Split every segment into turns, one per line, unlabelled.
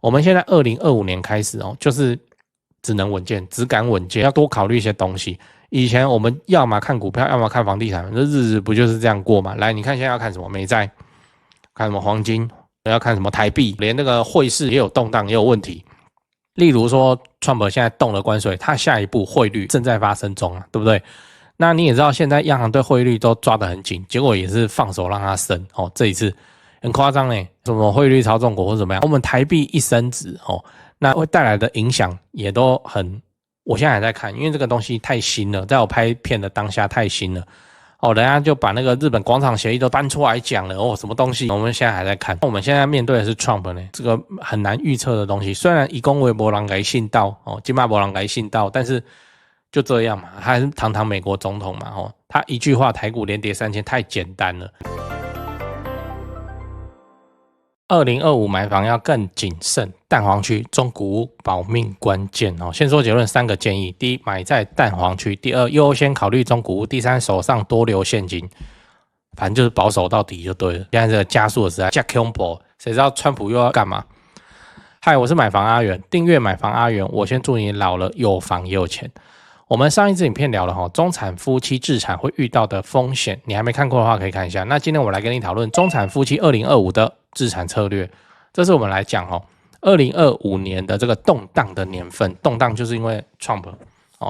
我们现在2025年开始就是只能稳健，只敢稳健，要多考虑一些东西。以前我们要么看股票，要么看房地产，这日子不就是这样过吗？来，你看现在要看什么美债，看什么黄金，要看什么台币，连那个汇市也有动荡，也有问题。例如说 Trump 现在动了关税，他下一步汇率正在发生中对不对？那你也知道现在央行对汇率都抓得很紧，结果也是放手让它升这一次很夸张什么汇率操纵国或怎么样，我们台币一升值那会带来的影响也都很，我现在还在看，因为这个东西太新了，在我拍片的当下太新了人家就把那个日本广场协议都搬出来讲了什么东西，我们现在还在看。我们现在面对的是 Trump 这个很难预测的东西，虽然以公为没人给信道金马没人给信道，但是就这样嘛，他还是堂堂美国总统嘛他一句话台股连跌3000太简单了。2025买房要更谨慎，蛋黄区中古屋保命关键先说结论3个建议：第一，买在蛋黄区；第二，优先考虑中古屋；第三，手上多留现金。反正就是保守到底就对了。现在这个加速的时代，加恐怖，谁知道川普又要干嘛？嗨，我是买房阿元，订阅买房阿元，我先祝你老了有房也有钱。我们上一支影片聊了中产夫妻置产会遇到的风险，你还没看过的话可以看一下。那今天我来跟你讨论中产夫妻2025的置产策略。这是我们来讲2025年的这个动荡的年份，动荡就是因为 Trump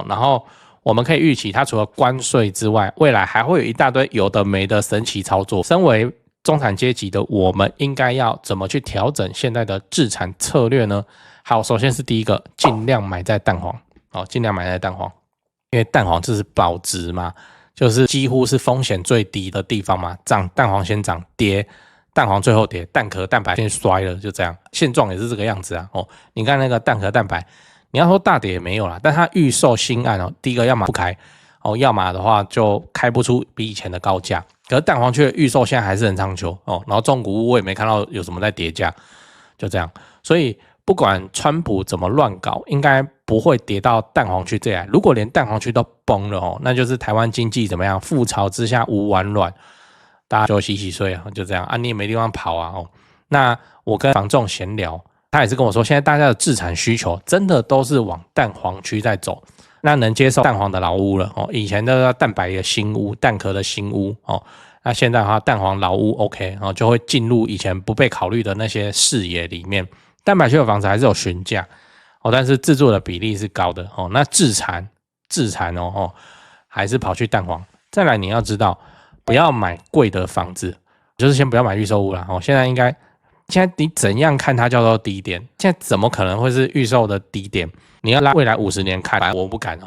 然后我们可以预期它除了关税之外，未来还会有一大堆有的没的神奇操作。身为中产阶级的我们应该要怎么去调整现在的置产策略呢？好，首先是第一个，尽量买在蛋黄尽量买在蛋黄，因为蛋黄这是保值嘛，就是几乎是风险最低的地方嘛，涨蛋黄先涨，跌蛋黄最后跌，蛋壳蛋白先衰了，就这样，现状也是这个样子啊你看那个蛋壳蛋白，你要说大跌也没有啦，但它预售新案第一个要么不开要么的话就开不出比以前的高价，可是蛋黄区的预售现在还是很长久然后中古屋我也没看到有什么在跌价，就这样，所以不管川普怎么乱搞，应该不会跌到蛋黄区这样。如果连蛋黄区都崩了那就是台湾经济怎么样？覆巢之下无完卵，大家就洗洗睡就这样你也没地方跑那我跟房仲闲聊，他也是跟我说，现在大家的置产需求真的都是往蛋黄区在走，那能接受蛋黄的老屋了以前的蛋白的新屋、蛋壳的新屋那现在的话蛋黄老屋 OK 就会进入以前不被考虑的那些视野里面。蛋白区的房子还是有询价但是自住的比例是高的那置产还是跑去蛋黄。再来你要知道，不要买贵的房子，就是先不要买预售屋啦现在你怎样看它叫做低点？现在怎么可能会是预售的低点？你要拉未来50年看，我不敢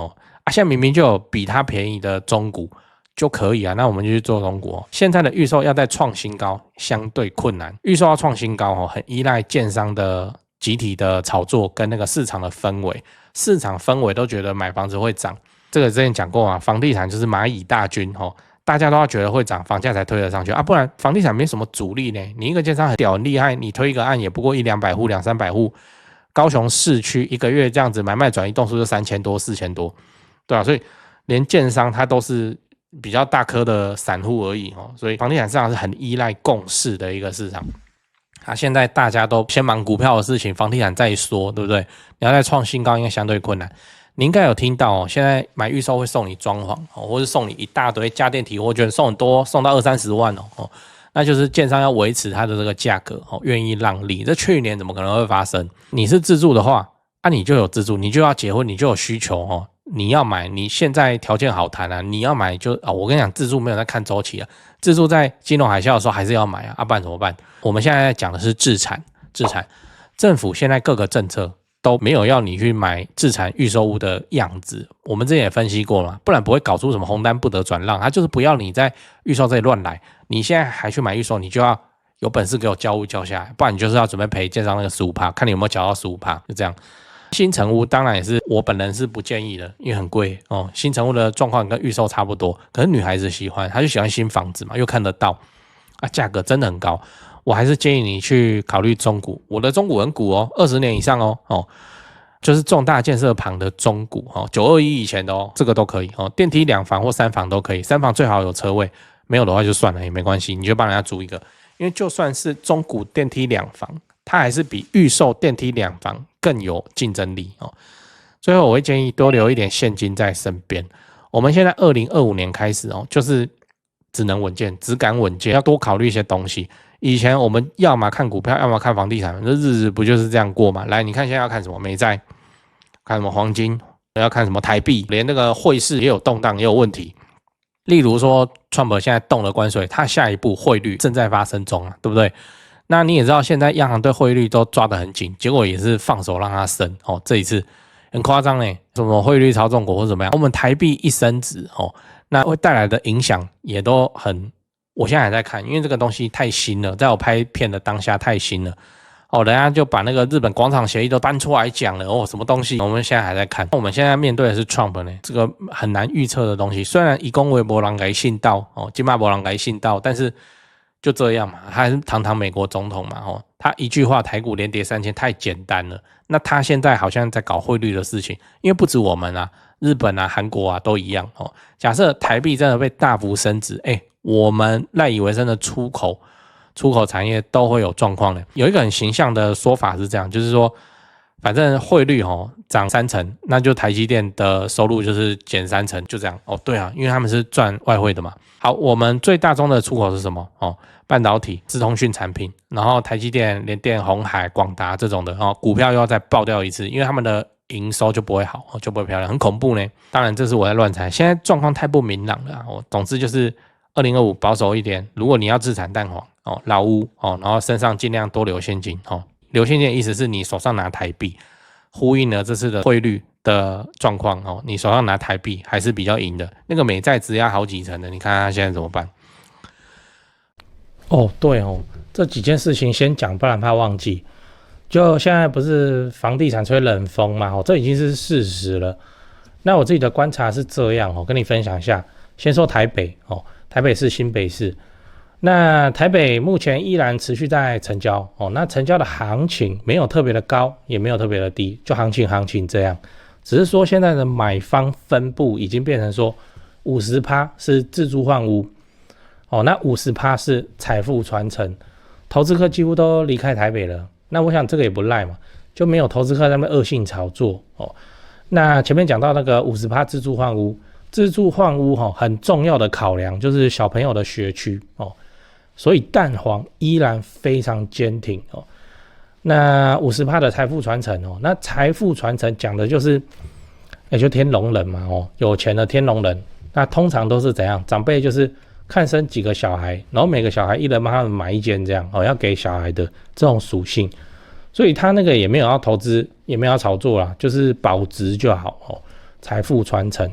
现在明明就有比它便宜的中古就可以那我们就去做中古现在的预售要再创新高相对困难，预售要创新高很依赖建商的集体的炒作跟那个市场的氛围，市场氛围都觉得买房子会涨，这个之前讲过房地产就是蚂蚁大军大家都要觉得会涨，房价才推得上去不然房地产没什么阻力呢。你一个建商很屌很厉害，你推一个案也不过100-200户200-300户，高雄市区一个月这样子买卖转移栋数就3000多4000多，对所以连建商它都是比较大颗的散户而已所以房地产市场是很依赖共识的一个市场现在大家都先忙股票的事情，房地产再说，对不对？你要再创新高应该相对困难。你应该有听到现在买预售会送你装潢或是送你一大堆家电提货券，送很多，送到20-30万那就是建商要维持它的这个价格愿意让利，这去年怎么可能会发生？你是自住的话你就有自住，你就要结婚，你就有需求你要买，你现在条件好谈你要买就我跟你讲，自住没有在看周期自住在金融海啸的时候还是要买不然怎么办？我们现在讲的是置产，政府现在各个政策都没有要你去买置产预售屋的样子，我们之前也分析过了，不然不会搞出什么红单不得转让，他就是不要你在预售这里乱来，你现在还去买预售，你就要有本事给我交屋交下来，不然你就是要准备赔建商那个 15%， 看你有没有缴到 15%， 就这样。新成屋当然也是我本人是不建议的，因为很贵新成屋的状况跟预售差不多，可是女孩子喜欢，她就喜欢新房子嘛，又看得到价格真的很高，我还是建议你去考虑中古。我的中古很古20年以上就是重大建设旁的中古921以前的这个都可以电梯2房或3房都可以，3房最好有车位，没有的话就算了也没关系，你就帮人家租一个，因为就算是中古电梯2房它还是比预售电梯两房更有竞争力哦。最后我会建议多留一点现金在身边。我们现在2025年开始哦，就是只能稳健，只敢稳健，要多考虑一些东西。以前我们要么看股票，要么看房地产，这日子不就是这样过吗？来，你看现在要看什么美债，看什么黄金，要看什么台币，连那个汇市也有动荡，也有问题。例如说，Trump 现在动了关税，他下一步汇率正在发生中啊，对不对？那你也知道，现在央行对汇率都抓得很紧，结果也是放手让它升哦。这一次很夸张呢，什么汇率操纵国或怎么样，我们台币一升值哦，那会带来的影响也都很。我现在还在看，因为这个东西太新了，在我拍片的当下太新了。哦，人家就把那个日本广场协议都搬出来讲了哦，什么东西？我们现在还在看。我们现在面对的是 Trump 呢，这个很难预测的东西。虽然以公微博人给信道哦，金马博人给信道，但是就这样嘛，他还是堂堂美国总统嘛哦，他一句话台股连跌3000太简单了。那他现在好像在搞汇率的事情，因为不止我们啊，日本啊、韩国啊都一样哦。假设台币真的被大幅升值，我们赖以为生的出口产业都会有状况的。有一个很形象的说法是这样，就是说，反正汇率涨3成，那就台积电的收入就是减3成，就这样哦。对啊，因为他们是赚外汇的嘛。好，我们最大宗的出口是什么？半导体、资通讯产品，然后台积电、联电、鸿海、广达这种的股票又要再爆掉一次，因为他们的营收就不会好，就不会漂亮，很恐怖呢。当然，这是我在乱猜，现在状况太不明朗了总之就是2025保守一点，如果你要自产蛋黄老屋然后身上尽量多留现金留现金的意思是你手上拿台币，呼应了这次的汇率的状况你手上拿台币还是比较赢的。那个美债质押好几成的，你看它现在怎么办？对这几件事情先讲，不然怕忘记。就现在不是房地产吹冷风嘛这已经是事实了。那我自己的观察是这样跟你分享一下。先说台北台北市、新北市。那台北目前依然持续在成交那成交的行情没有特别的高，也没有特别的低，就行情这样。只是说现在的买方分布已经变成说 50% 是自住换屋那 50% 是财富传承，投资客几乎都离开台北了。那我想这个也不赖嘛，就没有投资客在那边恶性炒作那前面讲到那个 50% 自住换屋，自住换屋很重要的考量就是小朋友的学区所以蛋黄依然非常坚挺那 50% 的财富传承那财富传承讲的就是就天龙人嘛有钱的天龙人。那通常都是怎样？长辈就是看生几个小孩，然后每个小孩一人帮他们买一间这样要给小孩的这种属性。所以他那个也没有要投资，也没有要炒作啦，就是保值就好财富传承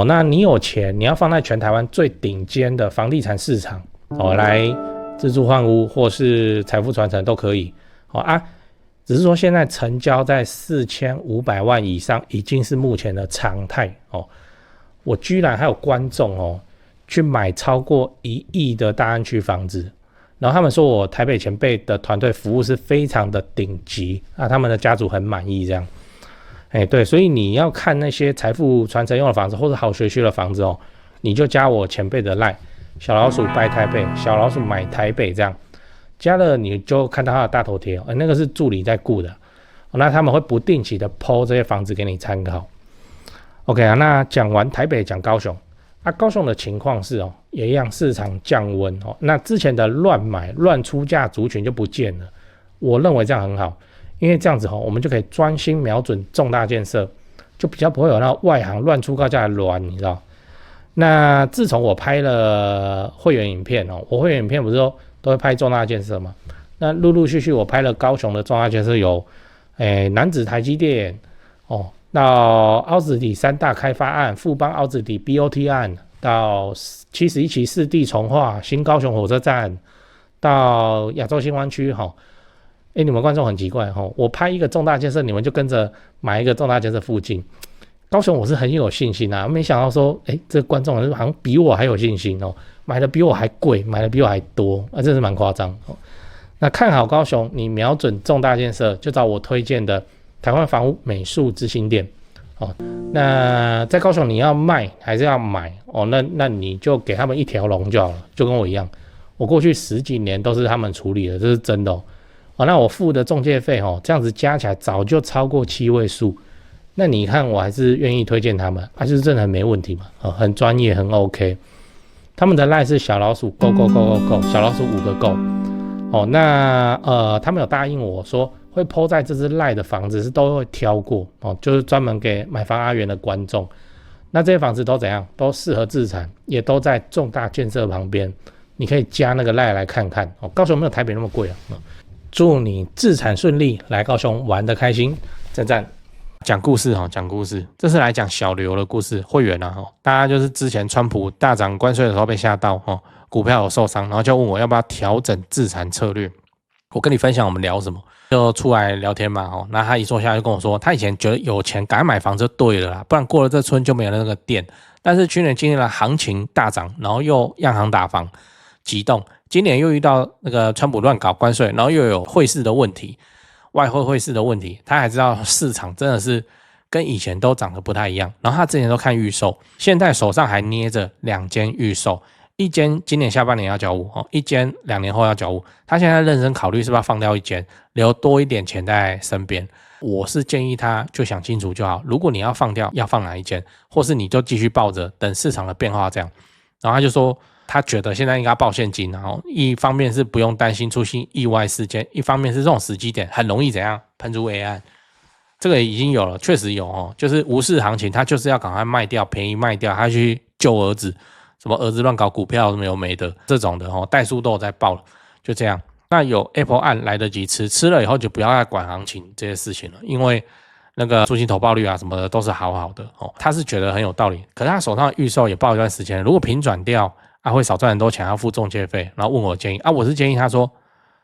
那你有钱，你要放在全台湾最顶尖的房地产市场来自住换屋或是财富传承都可以只是说现在成交在4500万以上已经是目前的常态我居然还有观众去买超过1亿的大安区房子，然后他们说我台北前辈的团队服务是非常的顶级他们的家族很满意这样对，所以你要看那些财富传承用的房子或者好学区的房子你就加我前辈的 LINE 小老鼠拜台北，小老鼠买台北这样加了，你就看到他的大头贴那个是助理在顾的那他们会不定期的 po 这些房子给你参考。 OK 那讲完台北讲高雄高雄的情况是也一样，市场降温那之前的乱买乱出价族群就不见了。我认为这样很好，因为这样子我们就可以专心瞄准重大建设，就比较不会有那外行乱出高价的乱，你知道。那自从我拍了会员影片我会员影片不是都会拍重大建设吗？那陆陆续续我拍了高雄的重大建设有楠梓台积电到凹子底3大开发案，富邦凹子底 BOT 案，到71期4地重划，新高雄火车站，到亚洲新湾区你们观众很奇怪我拍一个重大建设，你们就跟着买一个重大建设附近。高雄我是很有信心没想到说这个观众好像比我还有信心买的比我还贵，买的比我还多真是蛮夸张那看好高雄，你瞄准重大建设，就找我推荐的台湾房屋美术之星店那在高雄你要卖还是要买那你就给他们一条龙就好了，就跟我一样，我过去10几年都是他们处理的，这是真的哦，那我付的中介费哦，这样子加起来早就超过7位数。那你看我还是愿意推荐他们，就是真的很没问题嘛，很专业，很 OK。他们的 LINE 是小老鼠 go go go go go， 小老鼠5个 go。哦，那他们有答应我说会 po 在这只 LINE 的房子是都会挑过哦，就是专门给买房阿元的观众。那这些房子都怎样？都适合自产，也都在重大建设旁边，你可以加那个 LINE 来看看哦。高雄没有台北那么贵啊。祝你自产顺利，来高雄玩得开心，赞赞。讲故事哈，讲故事，这是来讲小刘的故事。会员啊哈，大家就是之前川普大涨关税的时候被吓到哈，股票有受伤，然后就问我要不要调整自产策略。我跟你分享我们聊什么，就出来聊天嘛哈。那他一坐下来就跟我说，他以前觉得有钱赶快买房就对了啦，不然过了这村就没有那个店。但是去年经历了行情大涨，然后又央行打房急动，今年又遇到那个川普乱搞关税，然后又有汇市的问题。外汇市的问题，他还知道市场真的是跟以前都长得不太一样。然后他之前都看预售，现在手上还捏着2间预售，一间今年下半年要交屋，一间2年后要交屋。他现在认真考虑是不是要放掉一间，留多一点钱在身边。我是建议他就想清楚就好，如果你要放掉，要放哪一间，或是你就继续抱着等市场的变化这样。然后他就说，他觉得现在应该抱现金，然后一方面是不用担心出现意外事件，一方面是这种时机点很容易怎样喷出黑暗。这个已经有了，确实有哦，就是无视行情，他就是要赶快卖掉，便宜卖掉，他去救儿子，什么儿子乱搞股票什么有没的这种的哦，代数都有在报了，就这样。那有 Apple 案来得及吃了以后就不要再管行情这些事情了，因为那个租金投报率啊什么的都是好好的哦，他是觉得很有道理，可是他手上的预售也报一段时间，如果平转掉。会少赚很多钱，要付中介费，然后问我建议我是建议他说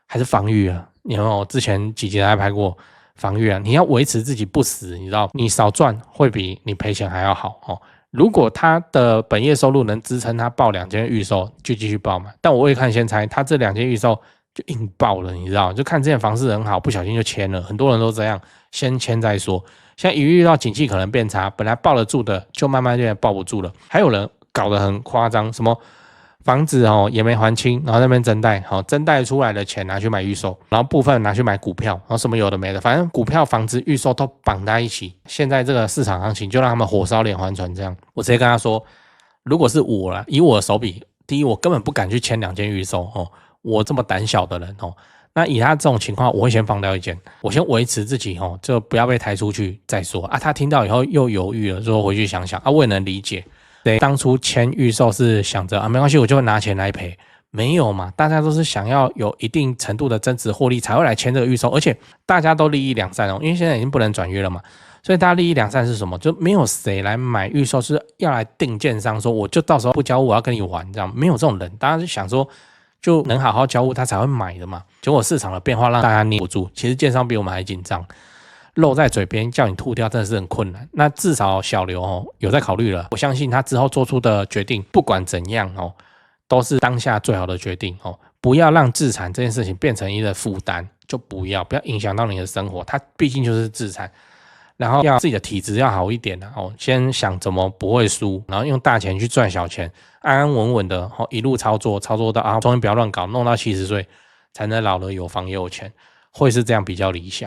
还是防御啊，你有没有之前几集还拍过防御啊？你要维持自己不死，你知道，你少赚会比你赔钱还要好哦。如果他的本业收入能支撑他报2间预售，就继续报嘛。但我未看先猜，他这2间预售就硬爆了，你知道，就看这间房市很好，不小心就签了，很多人都这样，先签再说。现在一遇到景气可能变差，本来抱得住的，就慢慢就抱不住了。还有人搞得很夸张，什么？房子也没还清，然后那边增贷，增贷出来的钱拿去买预售，然后部分拿去买股票，然后什么有的没的，反正股票、房子、预售都绑在一起。现在这个市场行情就让他们火烧连环船这样。我直接跟他说，如果是我啦，以我的手笔，第一我根本不敢去签2间预售我这么胆小的人那以他这种情况，我会先放掉1间，我先维持自己就不要被抬出去再说他听到以后又犹豫了，说回去想想我也能理解。对，当初签预售是想着没关系，我就会拿钱来赔，没有嘛？大家都是想要有一定程度的增值获利才会来签这个预售，而且大家都利益两善因为现在已经不能转约了嘛，所以大家利益两善是什么？就没有谁来买预售是要来定建商说我就到时候不交屋我要跟你玩这样，没有这种人，大家就想说就能好好交屋他才会买的嘛。结果市场的变化让大家捏不住，其实建商比我们还紧张。漏在嘴边叫你吐掉真的是很困难，那至少小刘有在考虑了，我相信他之后做出的决定不管怎样都是当下最好的决定不要让自产这件事情变成一个负担，就不要影响到你的生活，它毕竟就是自产，然后要自己的体质要好一点先想怎么不会输，然后用大钱去赚小钱，安安稳稳的一路操作到终于不要乱搞，弄到70岁才能老了有房也有钱，会是这样比较理想。